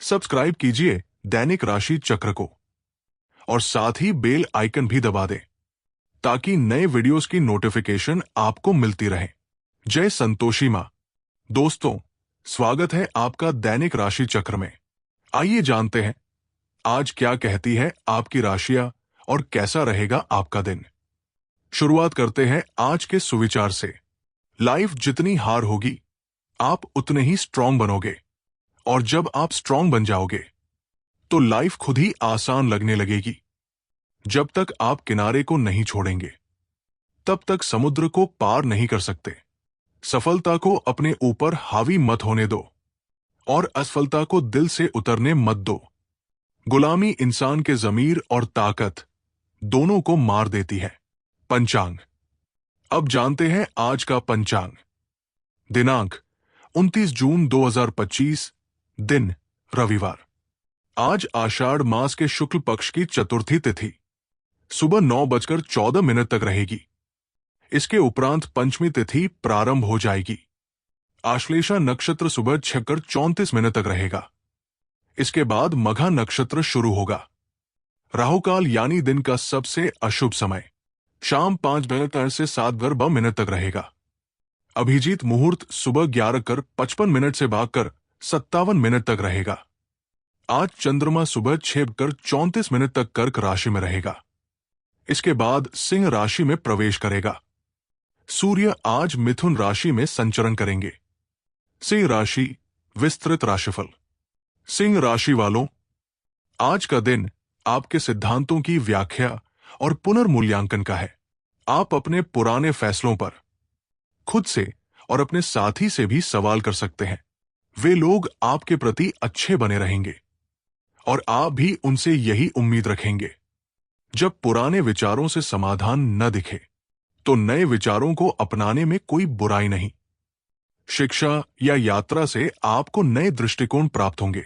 Subscribe कीजिए दैनिक राशि चक्र को और साथ ही बेल आइकन भी दबा दें ताकि नए वीडियोस की नोटिफिकेशन आपको मिलती रहे। जय संतोषी मां। दोस्तों, स्वागत है आपका दैनिक राशि चक्र में। आइए जानते हैं आज क्या कहती है आपकी राशियां और कैसा रहेगा आपका दिन। शुरुआत करते हैं आज के सुविचार से। लाइफ जितनी हार होगी, आप उतने ही स्ट्रांग बनोगे, और जब आप स्ट्रांग बन जाओगे तो लाइफ खुद ही आसान लगने लगेगी। जब तक आप किनारे को नहीं छोड़ेंगे, तब तक समुद्र को पार नहीं कर सकते। सफलता को अपने ऊपर हावी मत होने दो और असफलता को दिल से उतरने मत दो। गुलामी इंसान के ज़मीर और ताकत दोनों को मार देती है। पंचांग। अब जानते हैं आज का पंचांग। दिनांक 29 जून 2025, दिन रविवार। आज आषाढ़ मास के शुक्ल पक्ष की चतुर्थी तिथि सुबह 9:14 तक रहेगी। इसके उपरांत पंचमी तिथि प्रारंभ हो जाएगी। आश्लेषा नक्षत्र सुबह 6:34 तक रहेगा। इसके बाद मघा नक्षत्र शुरू होगा। राहुकाल यानी दिन का सबसे अशुभ समय शाम 5:13 से 7:12 तक रहेगा। अभिजीत मुहूर्त सुबह 11:55 से भागकर 57 तक रहेगा। आज चंद्रमा सुबह 6:34 तक कर्क राशि में रहेगा। इसके बाद सिंह राशि में प्रवेश करेगा। सूर्य आज मिथुन राशि में संचरण करेंगे। सिंह राशि विस्तृत राशिफल। सिंह राशि वालों, आज का दिन आपके सिद्धांतों की व्याख्या और पुनर्मूल्यांकन का है। आप अपने पुराने फैसलों पर खुद से और अपने साथी से भी सवाल कर सकते हैं। वे लोग आपके प्रति अच्छे बने रहेंगे और आप भी उनसे यही उम्मीद रखेंगे। जब पुराने विचारों से समाधान न दिखे तो नए विचारों को अपनाने में कोई बुराई नहीं। शिक्षा या यात्रा से आपको नए दृष्टिकोण प्राप्त होंगे।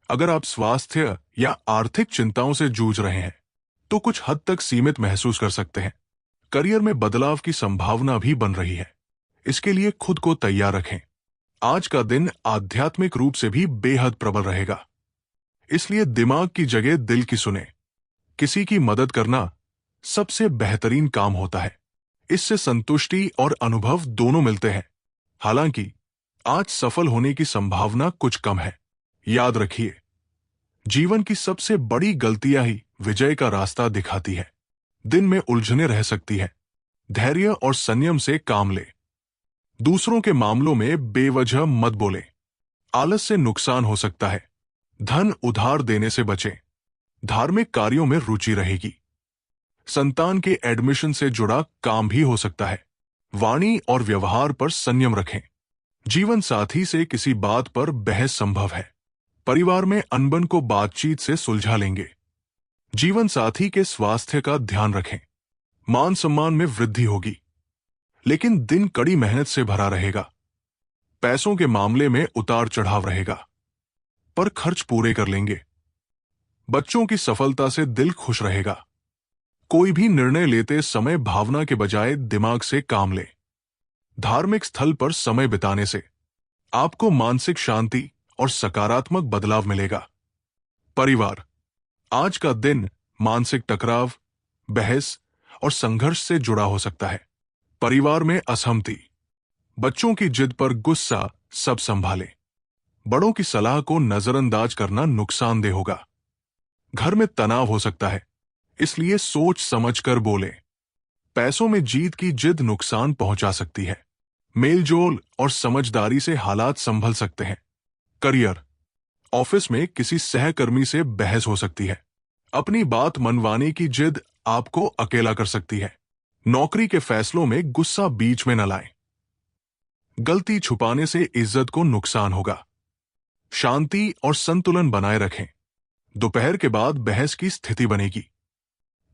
अगर आप स्वास्थ्य या आर्थिक चिंताओं से जूझ रहे हैं तो कुछ हद तक सीमित महसूस कर सकते हैं। करियर में बदलाव की संभावना भी बन रही है। इसके लिए खुद को तैयार रखें। आज का दिन आध्यात्मिक रूप से भी बेहद प्रबल रहेगा, इसलिए दिमाग की जगह दिल की सुने। किसी की मदद करना सबसे बेहतरीन काम होता है। इससे संतुष्टि और अनुभव दोनों मिलते हैं। हालांकि आज सफल होने की संभावना कुछ कम है। याद रखिए, जीवन की सबसे बड़ी गलतियां ही विजय का रास्ता दिखाती है। दिन में उलझने रह सकती है। धैर्य और संयम से काम ले। दूसरों के मामलों में बेवजह मत बोले। आलस से नुकसान हो सकता है। धन उधार देने से बचें। धार्मिक कार्यों में रुचि रहेगी। संतान के एडमिशन से जुड़ा काम भी हो सकता है। वाणी और व्यवहार पर संयम रखें। जीवन साथी से किसी बात पर बहस संभव है। परिवार में अनबन को बातचीत से सुलझा लेंगे। जीवन साथी के स्वास्थ्य का ध्यान रखें। मान सम्मान में वृद्धि होगी, लेकिन दिन कड़ी मेहनत से भरा रहेगा। पैसों के मामले में उतार चढ़ाव रहेगा, पर खर्च पूरे कर लेंगे। बच्चों की सफलता से दिल खुश रहेगा। कोई भी निर्णय लेते समय भावना के बजाय दिमाग से काम ले। धार्मिक स्थल पर समय बिताने से आपको मानसिक शांति और सकारात्मक बदलाव मिलेगा। परिवार। आज का दिन मानसिक टकराव, बहस और संघर्ष से जुड़ा हो सकता है। परिवार में असहमति, बच्चों की जिद पर गुस्सा सब संभालें। बड़ों की सलाह को नजरअंदाज करना नुकसानदेह होगा। घर में तनाव हो सकता है, इसलिए सोच समझकर बोलें। पैसों में जीत की जिद नुकसान पहुंचा सकती है। मेलजोल और समझदारी से हालात संभल सकते हैं। करियर। ऑफिस में किसी सहकर्मी से बहस हो सकती है। अपनी बात मनवाने की जिद आपको अकेला कर सकती है। नौकरी के फैसलों में गुस्सा बीच में न लाएं। गलती छुपाने से इज्जत को नुकसान होगा। शांति और संतुलन बनाए रखें। दोपहर के बाद बहस की स्थिति बनेगी।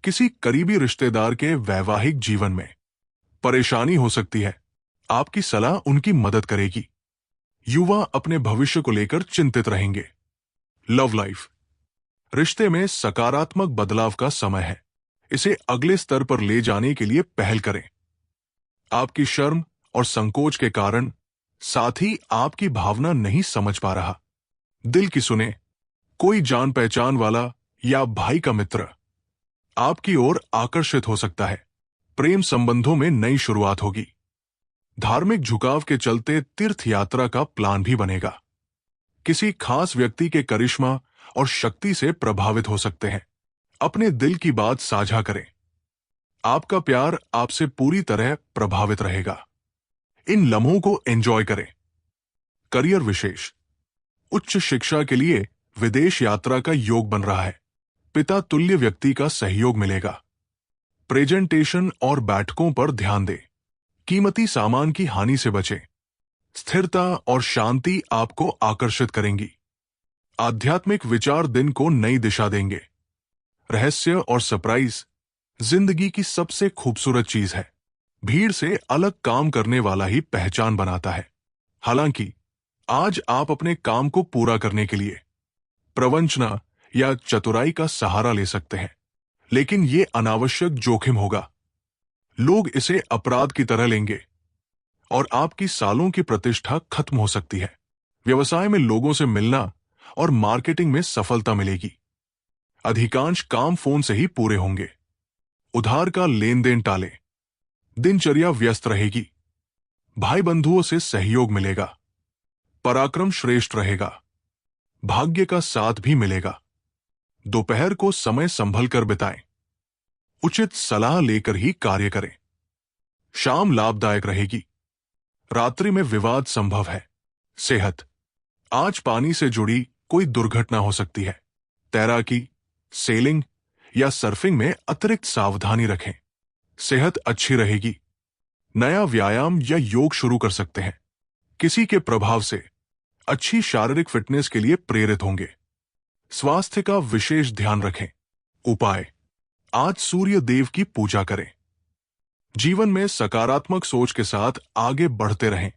किसी करीबी रिश्तेदार के वैवाहिक जीवन में परेशानी हो सकती है। आपकी सलाह उनकी मदद करेगी। युवा अपने भविष्य को लेकर चिंतित रहेंगे। Love life. रिश्ते में सकारात्मक बदलाव का समय है। इसे अगले स्तर पर ले जाने के लिए पहल करें। आपकी शर्म और संकोच के कारण साथी आपकी भावना नहीं समझ पा रहा। दिल की सुने। कोई जान पहचान वाला या भाई का मित्र आपकी ओर आकर्षित हो सकता है। प्रेम संबंधों में नई शुरुआत होगी। धार्मिक झुकाव के चलते तीर्थ यात्रा का प्लान भी बनेगा। किसी खास व्यक्ति के करिश्मा और शक्ति से प्रभावित हो सकते हैं। अपने दिल की बात साझा करें। आपका प्यार आपसे पूरी तरह प्रभावित रहेगा। इन लम्हों को एंजॉय करें। करियर विशेष। उच्च शिक्षा के लिए विदेश यात्रा का योग बन रहा है। पिता तुल्य व्यक्ति का सहयोग मिलेगा। प्रेजेंटेशन और बैठकों पर ध्यान दें। कीमती सामान की हानि से बचें। स्थिरता और शांति आपको आकर्षित करेंगी। आध्यात्मिक विचार दिन को नई दिशा देंगे। रहस्य और सरप्राइज जिंदगी की सबसे खूबसूरत चीज है। भीड़ से अलग काम करने वाला ही पहचान बनाता है। हालांकि आज आप अपने काम को पूरा करने के लिए प्रवंचना या चतुराई का सहारा ले सकते हैं, लेकिन यह अनावश्यक जोखिम होगा। लोग इसे अपराध की तरह लेंगे और आपकी सालों की प्रतिष्ठा खत्म हो सकती है। व्यवसाय में लोगों से मिलना और मार्केटिंग में सफलता मिलेगी। अधिकांश काम फोन से ही पूरे होंगे। उधार का लेन देन टालें। दिनचर्या व्यस्त रहेगी। भाई बंधुओं से सहयोग मिलेगा। पराक्रम श्रेष्ठ रहेगा। भाग्य का साथ भी मिलेगा। दोपहर को समय संभल कर बिताएं। उचित सलाह लेकर ही कार्य करें। शाम लाभदायक रहेगी। रात्रि में विवाद संभव है। सेहत। आज पानी से जुड़ी कोई दुर्घटना हो सकती है। तैराकी, सेलिंग या सर्फिंग में अतिरिक्त सावधानी रखें। सेहत अच्छी रहेगी। नया व्यायाम या योग शुरू कर सकते हैं। किसी के प्रभाव से अच्छी शारीरिक फिटनेस के लिए प्रेरित होंगे। स्वास्थ्य का विशेष ध्यान रखें। उपाय। आज सूर्य देव की पूजा करें। जीवन में सकारात्मक सोच के साथ आगे बढ़ते रहें।